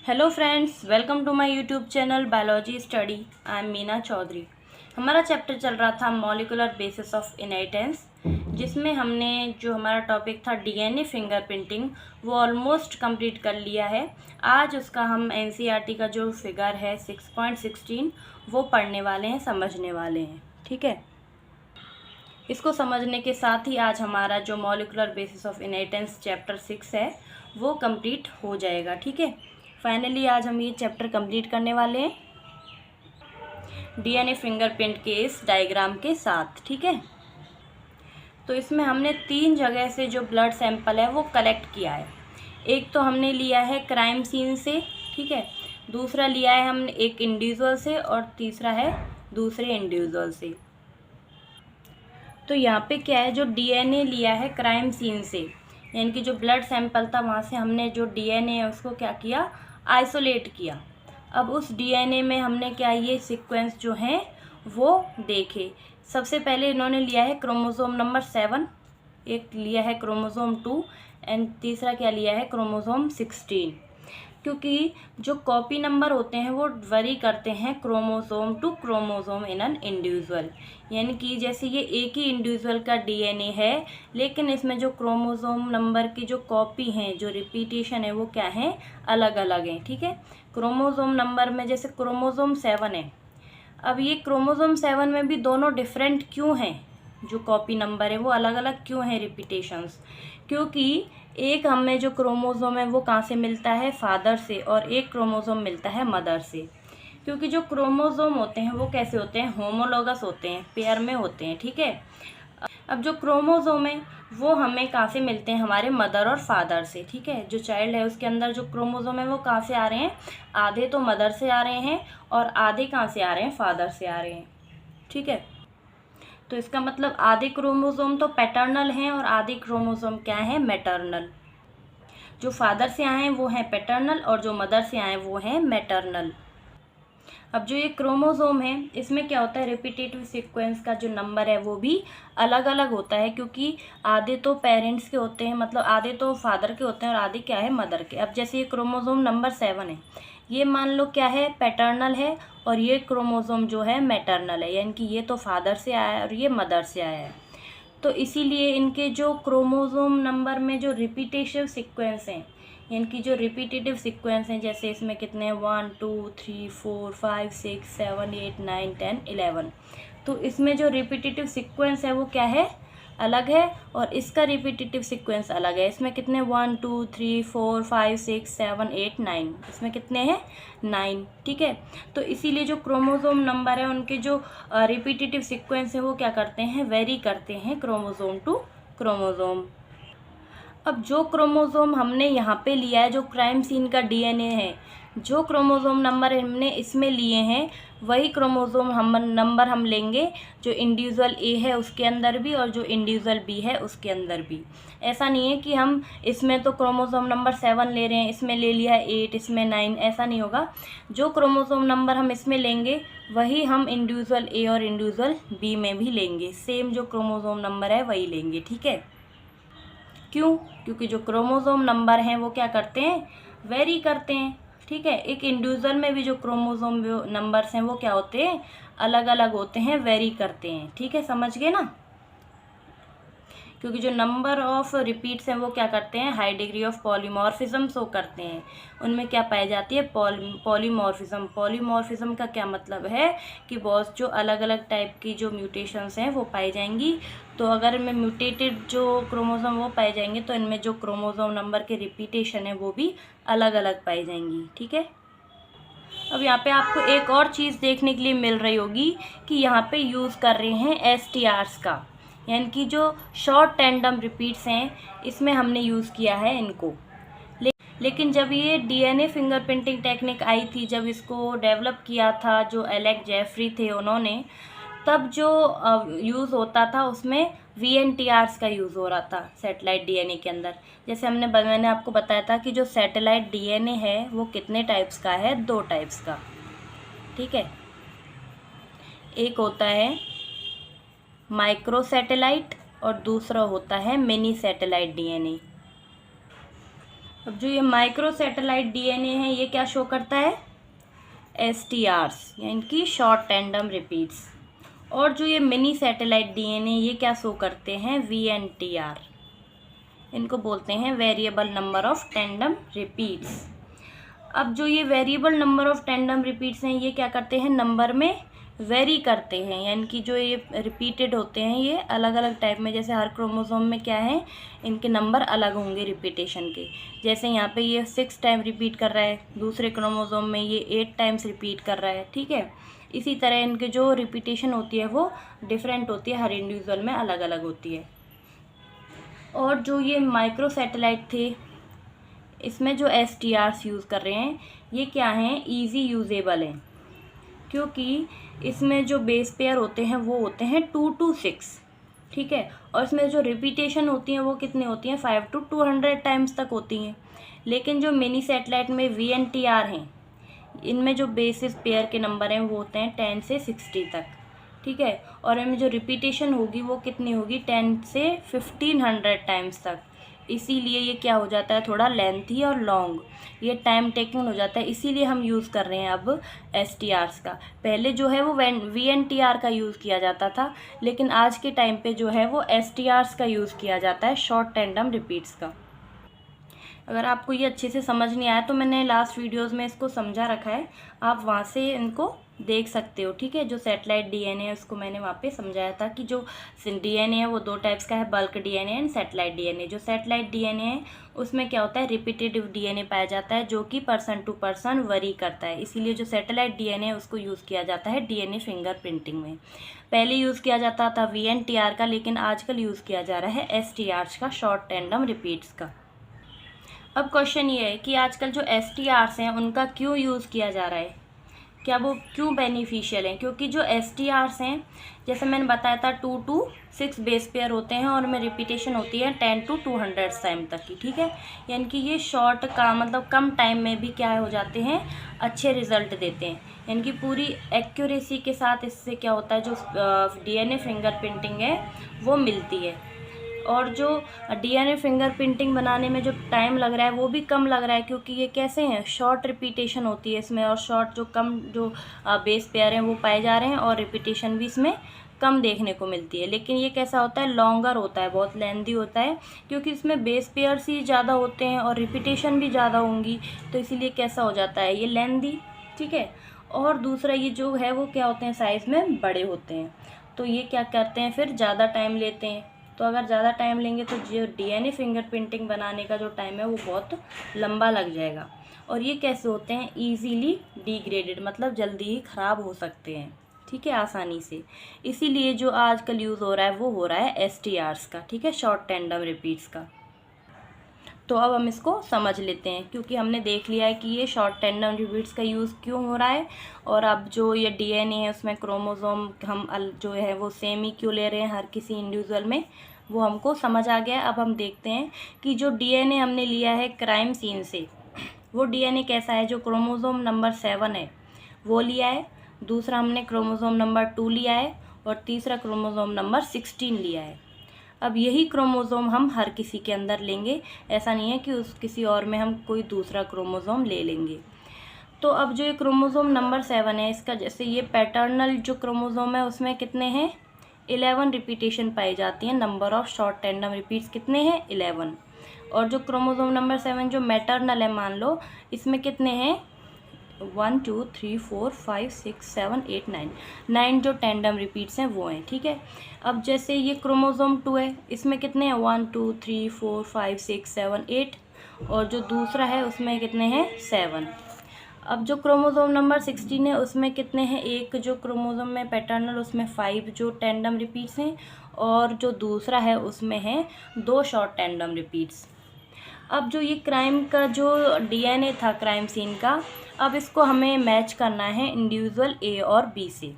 Hello friends, welcome to my YouTube channel biology study. I am Meena Chaudhary. हमारा chapter चल रहा था मॉलिक्यूलर बेसिस ऑफ इनहेरिटेंस, जिसमें हमने जो हमारा टॉपिक था डीएनए फिंगरप्रिंटिंग वो ऑलमोस्ट कंप्लीट कर लिया है। आज उसका हम एनसीईआरटी का जो फिगर है 6.16 वो पढ़ने वाले हैं, समझने वाले हैं। ठीक है, इसको समझने के साथ ही आज हमारा जो molecular basis of inheritance chapter 6 है वो कंप्लीट हो जाएगा। ठीक है, फाइनली आज हम ये चैप्टर कंप्लीट करने वाले हैं डीएनए फिंगरप्रिंट के इस डायग्राम के साथ। ठीक है, तो इसमें हमने 3 जगह से जो ब्लड सैंपल है वो कलेक्ट किया है। एक तो हमने लिया है क्राइम सीन से, ठीक है, दूसरा लिया है हमने एक इंडिविजुअल से और तीसरा है दूसरे इंडिविजुअल से। तो यहाँ पे क्या है, जो डीएनए लिया है क्राइम सीन से, यानी कि जो ब्लड सैंपल था वहाँ से हमने जो डीएनए है उसको क्या किया, आइसोलेट किया। अब उस डीएनए में हमने क्या ये सीक्वेंस जो हैं वो देखे। सबसे पहले इन्होंने लिया है क्रोमोसोम नंबर 7, एक लिया है क्रोमोसोम 2 एंड तीसरा क्या लिया है क्रोमोसोम 16। क्योंकि जो कॉपी नंबर होते हैं वो वरी करते हैं chromosome to chromosome in an individual, यानी कि जैसे ये एक ही इंडिविजुअल का डीएनए है लेकिन इसमें जो क्रोमोसोम नंबर की जो कॉपी हैं, जो रिपीटेशन है वो क्या है, अलग अलग हैं। ठीक है, क्रोमोसोम नंबर में जैसे क्रोमोसोम 7 है, अब ये क्रोमोसोम 7 में भी दोनों डिफरेंट क्यों हैं, जो कॉपी नंबर है वो अलग अलग क्यों हैं रिपीटेशंस, क्योंकि एक हमें जो क्रोमोसोम है वो कहाँ से मिलता है, फादर से, और एक क्रोमोसोम मिलता है मदर से। क्योंकि जो क्रोमोसोम होते हैं वो कैसे होते हैं, होमोलोगस होते हैं, पेयर में होते हैं। ठीक है, अब जो क्रोमोसोम है वो हमें कहाँ से मिलते हैं, हमारे मदर और फादर से। ठीक है, जो चाइल्ड है उसके अंदर जो क्रोमोसोम है वो कहाँ से आ रहे हैं, आधे तो मदर से आ रहे हैं और आधे कहाँ से आ रहे हैं, फादर से आ रहे हैं। ठीक है, तो इसका मतलब आधे क्रोमोसोम तो पैटर्नल हैं और आधे क्रोमोसोम क्या है, मैटर्नल। जो फादर से आए हैं वो हैं पैटर्नल और जो मदर से आए हैं वो हैं मैटर्नल। अब जो ये क्रोमोसोम है इसमें क्या होता है, रिपीटेटिव सीक्वेंस का जो नंबर है वो भी अलग अलग होता है, क्योंकि आधे तो पेरेंट्स के होते हैं, मतलब आधे तो फादर के होते हैं और आधे क्या है, मदर के। अब जैसे ये क्रोमोसोम नंबर 7 है, ये मान लो क्या है, पैटर्नल है, और ये क्रोमोसोम जो है मैटर्नल है, यानी कि ये तो फादर से आया है और ये मदर से आया है। तो इसीलिए इनके जो क्रोमोसोम नंबर में जो रिपीटेटिव सीक्वेंस हैं, यानी कि जो रिपीटेटिव सीक्वेंस हैं, जैसे इसमें कितने हैं, 1 2 3 4 5 6 7 8 9 10 11, तो इसमें जो रिपीटेटिव सीक्वेंस है वो क्या है, अलग है, और इसका रिपीटेटिव सीक्वेंस अलग है। इसमें कितने 1 2 3 4 5 6 7 8 9, इसमें कितने हैं, 9। ठीक है, तो इसीलिए जो क्रोमोसोम नंबर है उनके जो रिपीटेटिव सीक्वेंस है वो क्या करते हैं, वेरी करते हैं क्रोमोसोम टू क्रोमोसोम। अब जो क्रोमोसोम हमने यहाँ पे लिया है, जो क्राइम सीन का डीएनए है, जो क्रोमोसोम नंबर हमने इसमें लिए हैं वही क्रोमोसोम नंबर हम लेंगे जो इंडिविजुअल ए है उसके अंदर भी और जो इंडिविजुअल बी है उसके अंदर भी। ऐसा नहीं है कि हम इसमें तो क्रोमोसोम नंबर 7 ले रहे हैं, इसमें ले लिया है 8, इसमें 9, ऐसा नहीं होगा। जो क्रोमोसोम नंबर हम इसमें लेंगे वही हम इंडिविजुअल ए और इंडिविजुअल बी में भी लेंगे, सेम जो क्रोमोसोम नंबर है वही लेंगे। ठीक है, क्यों, क्योंकि जो क्रोमोसोम नंबर हैं वो क्या करते हैं, वेरी करते हैं। ठीक है, एक इंडिविजुअल में भी जो क्रोमोसोम नंबर्स हैं वो क्या होते हैं, अलग अलग होते हैं, वेरी करते हैं। ठीक है, समझ गए ना, क्योंकि जो नंबर ऑफ रिपीट्स हैं वो क्या करते हैं, high degree of polymorphism show करते हैं, उनमें क्या पाई जाती है, पॉलीमॉर्फिज्म। पॉलीमॉर्फिज्म का क्या मतलब है कि बहुत जो अलग अलग टाइप की जो म्यूटेशंस हैं वो पाई जाएंगी। तो अगर इनमें म्यूटेटेड जो क्रोमोसोम वो पाए जाएंगे तो इनमें जो क्रोमोसोम नंबर के रिपीटेशन है वो भी अलग अलग पाई जाएंगी। ठीक है, अब यहाँ पे आपको एक और चीज़ देखने के लिए मिल रही होगी कि यहाँ पे यूज़ कर रहे हैं STRs का, यानी कि जो शॉर्ट टैंडम रिपीट्स हैं इसमें हमने यूज़ किया है इनको। लेकिन जब ये डीएनए फिंगरप्रिंटिंग टेक्निक आई थी, जब इसको डेवलप किया था जो एलेक्स जेफरी थे उन्होंने, तब जो यूज़ होता था उसमें VNTRs का यूज़ हो रहा था सैटेलाइट डीएनए के अंदर। जैसे मैंने आपको बताया था कि जो सैटेलाइट डीएनए है वो कितने टाइप्स का है, 2 टाइप्स का। ठीक है, एक होता है माइक्रो सैटेलाइट और दूसरा होता है मिनी सैटेलाइट डीएनए। अब जो ये माइक्रो सैटेलाइट डीएनए है ये क्या शो करता है, एसटीआरस यानी कि शॉर्ट टैंडम रिपीट्स। और जो ये मिनी सैटेलाइट डीएनए ये क्या शो करते हैं, वीएनटीआर, इनको बोलते हैं variable number of tandem repeats. अब जो ये variable number of tandem repeats हैं ये क्या करते हैं, नंबर में वेरी करते हैं, यानी कि जो ये रिपीटेड होते हैं ये अलग अलग टाइप में, जैसे हर क्रोमोसोम में क्या है, इनके नंबर अलग होंगे रिपीटेशन के। जैसे यहाँ पे ये 6 टाइम रिपीट कर रहा है, दूसरे क्रोमोसोम में ये 8 टाइम्स रिपीट कर रहा है, ठीक है। इसी तरह इनके जो रिपीटेशन होती है वो डिफरेंट होती है, हर इंडिविजुअल में अलग अलग होती है। और जो ये माइक्रो सैटेलाइट थे इसमें जो एसटीआरस यूज़ कर रहे हैं ये क्या हैं, ईजी यूजेबल हैं, क्योंकि इसमें जो बेस पेयर होते हैं वो होते हैं 2 to 6, ठीक है। और इसमें जो रिपीटेशन होती हैं वो कितनी होती हैं, 5 to 200 टाइम्स तक होती हैं। लेकिन जो मिनी सैटेलाइट में वीएनटीआर हैं इनमें जो बेसिस पेयर के नंबर हैं वो होते हैं 10 से 60 तक, ठीक है। और इनमें जो रिपीटेशन होगी वो कितनी होगी, 10 से 1500 टाइम्स तक। इसीलिए ये क्या हो जाता है, थोड़ा लेंथी और लॉन्ग, ये टाइम टेकिंग हो जाता है, इसीलिए हम यूज़ कर रहे हैं अब एसटीआरस का। पहले जो है वो वीएनटीआर का यूज़ किया जाता था, लेकिन आज के टाइम पे जो है वो एसटीआरस का यूज़ किया जाता है, शॉर्ट टैंडम रिपीट्स का। अगर आपको ये अच्छे से समझ नहीं आया तो मैंने लास्ट वीडियोज़ में इसको समझा रखा है, आप वहाँ से इनको देख सकते हो, ठीक है। जो सैटेलाइट डीएनए है उसको मैंने वहाँ पे समझाया था कि जो डीएनए है वो 2 टाइप्स का है, bulk DNA and satellite DNA. जो सैटेलाइट डीएनए है उसमें क्या होता है, रिपीटेटिव डीएनए पाया जाता है जो कि पर्सन टू पर्सन वरी करता है, इसीलिए जो सैटेलाइट डीएनए है उसको यूज़ किया जाता है डीएनए फिंगरप्रिंटिंग में। पहले यूज़ किया जाता था वीएनटीआर का, लेकिन आजकल यूज़ किया जा रहा है एसटीआरस का, शॉर्ट टैंडम रिपीट्स का। अब क्वेश्चन ये है कि आजकल जो एसटीआरस हैं उनका क्यों यूज़ किया जा रहा है, क्या वो क्यों बेनिफिशियल हैं, क्योंकि जो एसटीआरस हैं जैसे मैंने बताया था 2 to 6 बेस पेयर होते हैं और में रिपीटेशन होती है 10 to 200 टाइम तक की, ठीक है। यानी कि ये शॉर्ट का मतलब कम टाइम में भी क्या हो जाते हैं, अच्छे रिजल्ट देते हैं, यानी कि पूरी एक्यूरेसी के साथ इससे क्या होता है, जो डीएनए फिंगरप्रिंटिंग है वो मिलती है। और जो डीएनए फिंगरप्रिंटिंग बनाने में जो टाइम लग रहा है वो भी कम लग रहा है, क्योंकि ये कैसे हैं, शॉर्ट रिपीटेशन होती है इसमें, और शॉर्ट जो कम जो बेस पेयर हैं वो पाए जा रहे हैं, और रिपीटेशन भी इसमें कम देखने को मिलती है। लेकिन ये कैसा होता है, लॉन्गर होता है, बहुत लेंथी होता है, क्योंकि इसमें बेस पेयर्स ही ज़्यादा होते हैं और रिपीटेशन भी ज़्यादा होंगी, तो इसीलिए कैसा हो जाता है ये लेंथी, ठीक है। और दूसरा ये जो है वो क्या होते हैं, साइज़ में बड़े होते हैं, तो ये क्या करते हैं, फिर ज़्यादा टाइम लेते हैं। तो अगर ज़्यादा टाइम लेंगे तो जो डीएनए फिंगरप्रिंटिंग बनाने का जो टाइम है वो बहुत लंबा लग जाएगा। और ये कैसे होते हैं, इजीली डिग्रेडेड, मतलब जल्दी ही ख़राब हो सकते हैं, ठीक है, आसानी से। इसीलिए जो आजकल यूज़ हो रहा है वो हो रहा है एसटीआरस का, ठीक है, शॉर्ट टैंडम रिपीट्स का। तो अब हम इसको समझ लेते हैं, क्योंकि हमने देख लिया है कि ये शॉर्ट टैंडम रिपीट्स का यूज़ क्यों हो रहा है, और अब जो ये डीएनए है उसमें क्रोमोसोम हम जो है वो सेम ही क्यों ले रहे हैं हर किसी इंडिविजुअल में, वो हमको समझ आ गया। अब हम देखते हैं कि जो डीएनए हमने लिया है क्राइम सीन से, वो डीएनए कैसा है, जो क्रोमोसोम नंबर 7 है वो लिया है, दूसरा हमने क्रोमोसोम नंबर 2 लिया है, और तीसरा क्रोमोसोम नंबर 16 लिया है। अब यही क्रोमोसोम हम हर किसी के अंदर लेंगे, ऐसा नहीं है कि किसी और में हम कोई दूसरा क्रोमोसोम ले लेंगे। तो अब जो ये क्रोमोसोम नंबर 7 है इसका, जैसे ये पैटर्नल जो क्रोमोसोम है उसमें कितने हैं, 11 रिपीटेशन पाई जाती हैं, number of short tandem repeats कितने हैं, 11। और जो क्रोमोसोम नंबर 7 जो मैटरनल है, मान लो इसमें कितने हैं, 1 2 3 4 5 6 7 8 9 जो टैंडम रिपीट्स हैं वो हैं, ठीक है। अब जैसे ये क्रोमोसोम 2 है, इसमें कितने हैं, 1 2 3 4 5 6 7 8, और जो दूसरा है उसमें कितने हैं, 7। अब जो क्रोमोसोम नंबर 16 है उसमें कितने हैं, एक जो क्रोमोसोम में पैटर्नल उसमें 5 जो टैंडम रिपीट्स हैं, और जो दूसरा है उसमें है 2 शॉर्ट टैंडम रिपीट्स। अब जो ये क्राइम का जो डीएनए था क्राइम सीन का, अब इसको हमें मैच करना है इंडिविजुअल ए और बी से।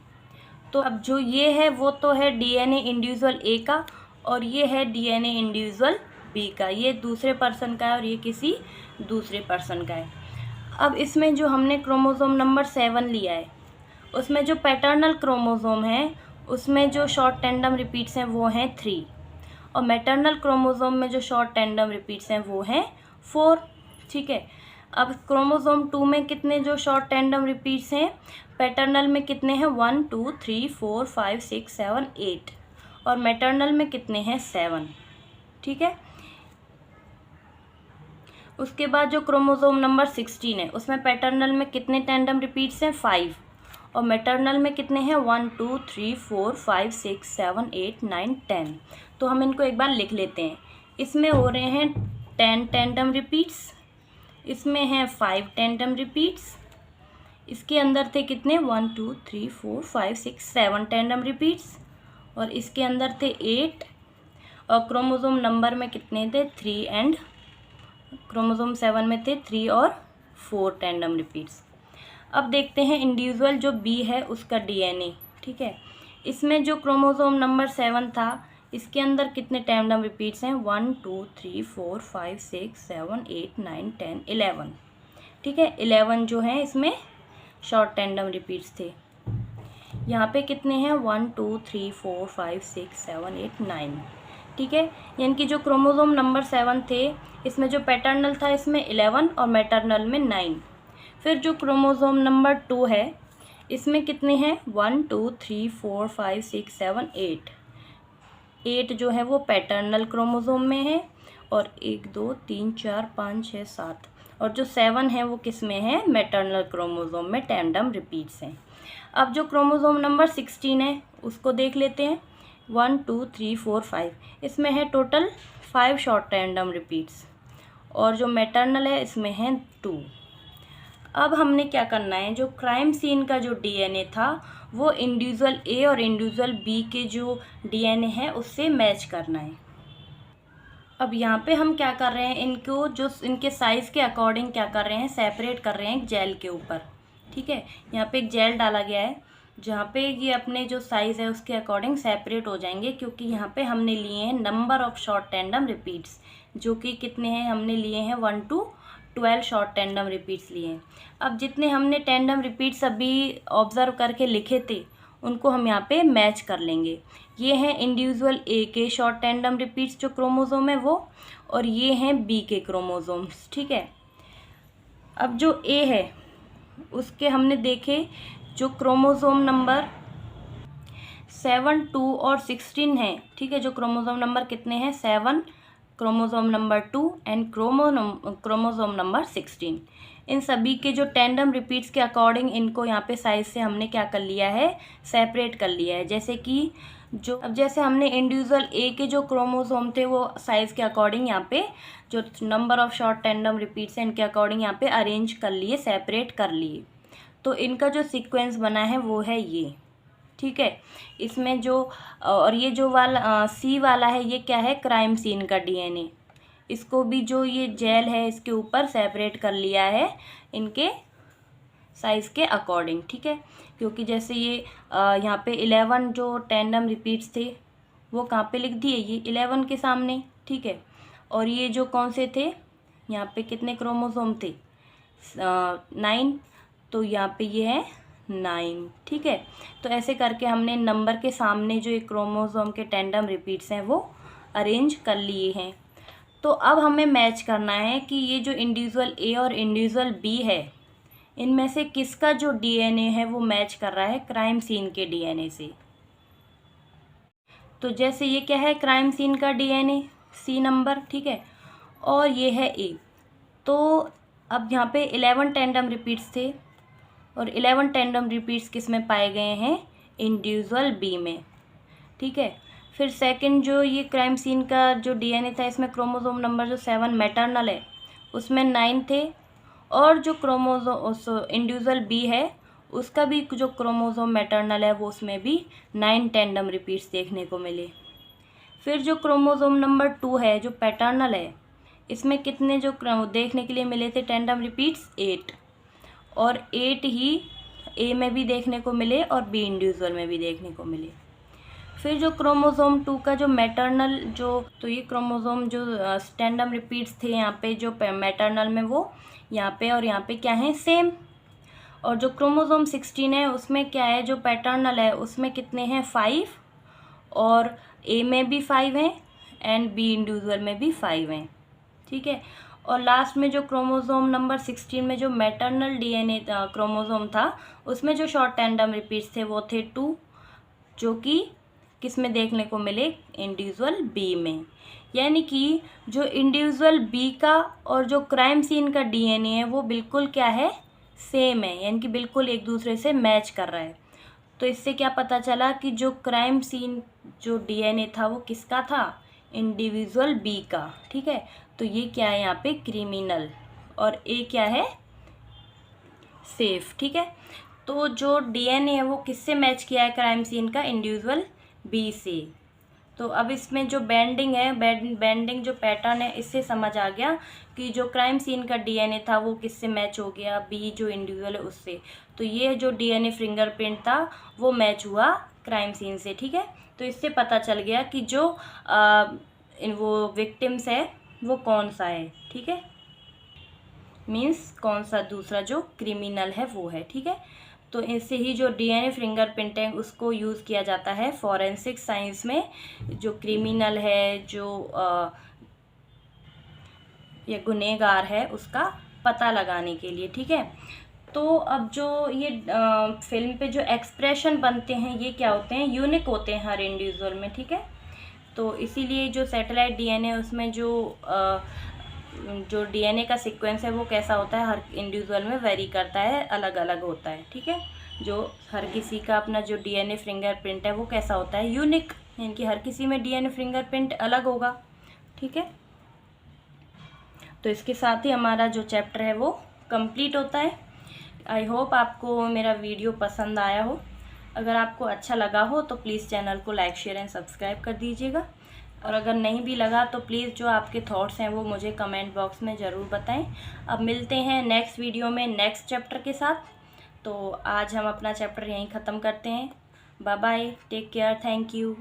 तो अब जो ये है वो तो है डीएनए इंडिविजुअल ए का, और ये है डीएनए इंडिविजुअल बी का, ये दूसरे पर्सन का है और ये किसी दूसरे पर्सन का है। अब इसमें जो हमने क्रोमोसोम नंबर 7 लिया है उसमें जो पैटर्नल क्रोमोसोम है उसमें जो शॉर्ट टैंडम रिपीट्स हैं वो हैं 3, और मैटरनल क्रोमोसोम में जो शॉर्ट टैंडम रिपीट्स हैं वो हैं 4, ठीक है। अब क्रोमोसोम 2 में कितने जो शॉर्ट टैंडम रिपीट्स हैं, पैटर्नल में कितने हैं 1 2 3 4 5 6 7 8 और मैटर्नल में कितने हैं 7, ठीक है। उसके बाद जो क्रोमोसोम नंबर 16 है उसमें पैटर्नल में कितने टैंडम रिपीट्स हैं 5 और मैटर्नल में कितने हैं 1 2 3 4 5 6 7 8 9 10। तो हम इनको एक बार लिख लेते हैं। इसमें हो रहे हैं 10 टैंडम रिपीट्स, इसमें हैं 5 टैंडम रिपीट्स, इसके अंदर थे कितने 1 2 3 4 5 6 7 टैंडम रिपीट्स और इसके अंदर थे 8 और क्रोमोसोम नंबर में कितने थे 3 एंड क्रोमोसोम 7 में थे 3 और 4 टैंडम रिपीट्स। अब देखते हैं इंडिविजुअल जो बी है उसका डीएनए, ठीक है। इसमें जो क्रोमोसोम नंबर 7 था इसके अंदर कितने टैंडम रिपीट्स हैं 1 2 3 4 5 6 7 8 9 10 11, ठीक है। 11 जो है इसमें शॉर्ट टैंडम रिपीट्स थे। यहाँ पे कितने हैं 1 2 3 4 5 6 7 8 9, ठीक है। यानी कि जो क्रोमोसोम नंबर 7 थे इसमें जो पैटर्नल था इसमें 11 और मैटर्नल में 9। फिर जो क्रोमोसोम नंबर 2 है इसमें कितने हैं 1 2 3 4 5 6 7 8, 8 जो है वो पैटर्नल क्रोमोसोम में है और 1 2 3 4 5 6 7 और जो 7 है वो किस में है मैटर्नल क्रोमोसोम में टैंडम रिपीट्स हैं। अब जो क्रोमोसोम नंबर 16 है उसको देख लेते हैं 1 2 3 4 5, इसमें है टोटल 5 शॉर्ट टैंडम रिपीट्स और जो मैटर्नल है इसमें है 2। अब हमने क्या करना है, जो क्राइम सीन का जो डीएनए था वो इंडिविजुअल ए और इंडिविजुअल बी के जो डीएनए है उससे मैच करना है। अब यहाँ पे हम क्या कर रहे हैं, इनको जो इनके साइज़ के अकॉर्डिंग क्या कर रहे हैं, सेपरेट कर रहे हैं एक जेल के ऊपर, ठीक है। यहाँ पे एक जेल डाला गया है जहाँ पे ये अपने जो साइज़ है उसके अकॉर्डिंग सेपरेट हो जाएंगे, क्योंकि यहाँ पे हमने लिए हैं number of short tandem repeats, जो कि कितने हैं हमने लिए हैं 1 to 12 शॉर्ट टैंडम रिपीट्स लिए हैं। अब जितने हमने टैंडम रिपीट्स अभी ऑब्ज़र्व करके लिखे थे उनको हम यहाँ पे मैच कर लेंगे। ये हैं इंडिविजुअल ए के शॉर्ट टैंडम रिपीट्स जो क्रोमोसोम है वो, और ये हैं बी के क्रोमोसोम्स, ठीक है। अब जो ए है उसके हमने देखे जो क्रोमोसोम नंबर 7 2 और 16 है, ठीक है। जो क्रोमोसोम नंबर कितने हैं 7, chromosome number 2 and chromosome number 16, इन सभी के जो टैंडम रिपीट्स के अकॉर्डिंग इनको यहाँ पे साइज से हमने क्या कर लिया है, सेपरेट कर लिया है। जैसे कि जैसे हमने इंडिविजुअल ए के जो क्रोमोसोम थे वो साइज़ के अकॉर्डिंग यहाँ पे जो number of short tandem repeats हैं इनके अकॉर्डिंग यहाँ पे अरेंज कर लिए, सेपरेट कर लिए। तो इनका जो सीक्वेंस बना है वो है ये, ठीक है। इसमें जो और ये जो वाला सी वाला है ये क्या है, क्राइम सीन का डीएनए, इसको भी जो ये जेल है इसके ऊपर सेपरेट कर लिया है इनके साइज़ के अकॉर्डिंग, ठीक है। क्योंकि जैसे ये यहाँ पे 11 जो टैंडम रिपीट्स थे वो कहाँ पे लिख दिए, ये 11 के सामने, ठीक है। और ये जो कौन से थे, यहाँ पे कितने क्रोमोसोम थे 9, तो यहाँ पे ये है 9, ठीक है। तो ऐसे करके हमने नंबर के सामने जो ये क्रोमोसोम के टैंडम रिपीट्स हैं वो अरेंज कर लिए हैं। तो अब हमें मैच करना है कि ये जो इंडिविजुअल ए और इंडिविजुअल बी है इनमें से किसका जो डीएनए है वो मैच कर रहा है क्राइम सीन के डीएनए से। तो जैसे ये क्या है, क्राइम सीन का डीएनए सी नंबर, ठीक है, और ये है ए। तो अब यहाँ पे 11 टैंडम रिपीट्स थे और 11 टैंडम रिपीट्स किस में पाए गए हैं, इंडिविजुअल बी में, ठीक है। फिर सेकंड जो ये क्राइम सीन का जो डीएनए था इसमें क्रोमोसोम नंबर जो 7 मैटर्नल है उसमें 9 थे, और जो क्रोमोसोम इंडिविजुअल बी है उसका भी जो क्रोमोसोम मैटर्नल है वो उसमें भी 9 टैंडम रिपीट्स देखने को मिले। फिर जो क्रोमोसोम नंबर 2 है जो पैटर्नल है इसमें कितने जो देखने के लिए मिले थे टैंडम रिपीट्स 8, और 8 ही ए में भी देखने को मिले और बी इंडिविजुअल में भी देखने को मिले। फिर जो क्रोमोसोम 2 का जो मैटर्नल तो ये क्रोमोसोम जो टैंडम रिपीट्स थे यहाँ पे जो मैटर्नल में वो यहाँ पे और यहाँ पे क्या है सेम, और जो क्रोमोसोम 16 है उसमें क्या है, जो पैटर्नल है उसमें कितने हैं 5, और ए में भी 5 हैं एंड बी इंडिविजुअल में भी 5 हैं, ठीक है। और लास्ट में जो क्रोमोसोम नंबर 16 में जो मैटरनल डीएनए क्रोमोसोम था उसमें जो शॉर्ट टैंडम रिपीट्स थे वो थे 2, जो कि किस में देखने को मिले, इंडिविजुअल बी में। यानी कि जो इंडिविजुअल बी का और जो क्राइम सीन का डीएनए है वो बिल्कुल क्या है, सेम है, यानी कि बिल्कुल एक दूसरे से मैच कर रहा है। तो इससे क्या पता चला कि जो क्राइम सीन जो डीएनए था वो किसका था, इंडिविजुअल बी का। ठीक है, तो ये क्या है यहाँ पे, क्रिमिनल, और ए क्या है, सेफ। ठीक है, तो जो डीएनए है वो किससे मैच किया है क्राइम सीन का, इंडिविजुअल बी से। तो अब इसमें जो बेंडिंग है, बेंडिंग जो पैटर्न है, इससे समझ आ गया कि जो क्राइम सीन का डीएनए था वो किससे मैच हो गया, बी जो इंडिविजुअल है उससे। तो ये जो डीएनए फिंगरप्रिंट था वो मैच हुआ क्राइम सीन से। ठीक है, तो इससे पता चल गया कि जो वो विक्टिम्स है वो कौन सा है। ठीक है, मीन्स कौन सा दूसरा जो क्रिमिनल है वो है। ठीक है, तो इससे ही जो डीएनए फिंगरप्रिंट है उसको यूज़ किया जाता है फॉरेंसिक साइंस में, जो क्रिमिनल है, जो ये गुनहगार है, उसका पता लगाने के लिए। ठीक है, तो अब जो ये फिल्म पे जो एक्सप्रेशन बनते हैं ये क्या होते हैं, यूनिक होते हैं हर इंडिविजुअल में। ठीक है, तो इसीलिए जो सैटेलाइट डीएनए उसमें जो डीएनए का सीक्वेंस है वो कैसा होता है, हर इंडिविजुअल में वेरी करता है, अलग अलग होता है। ठीक है, जो हर किसी का अपना जो डीएनए फिंगरप्रिंट है वो कैसा होता है, यूनिक, यानी कि हर किसी में डीएनए फिंगरप्रिंट अलग होगा। ठीक है, तो इसके साथ ही हमारा जो चैप्टर है वो कंप्लीट होता है। आई होप आपको मेरा वीडियो पसंद आया हो। अगर आपको अच्छा लगा हो तो प्लीज़ चैनल को लाइक, शेयर एंड सब्सक्राइब कर दीजिएगा, और अगर नहीं भी लगा तो प्लीज़ जो आपके थॉट्स हैं वो मुझे कमेंट बॉक्स में ज़रूर बताएं। अब मिलते हैं नेक्स्ट वीडियो में नेक्स्ट चैप्टर के साथ। तो आज हम अपना चैप्टर यहीं ख़त्म करते हैं। Bye bye, take care, thank you.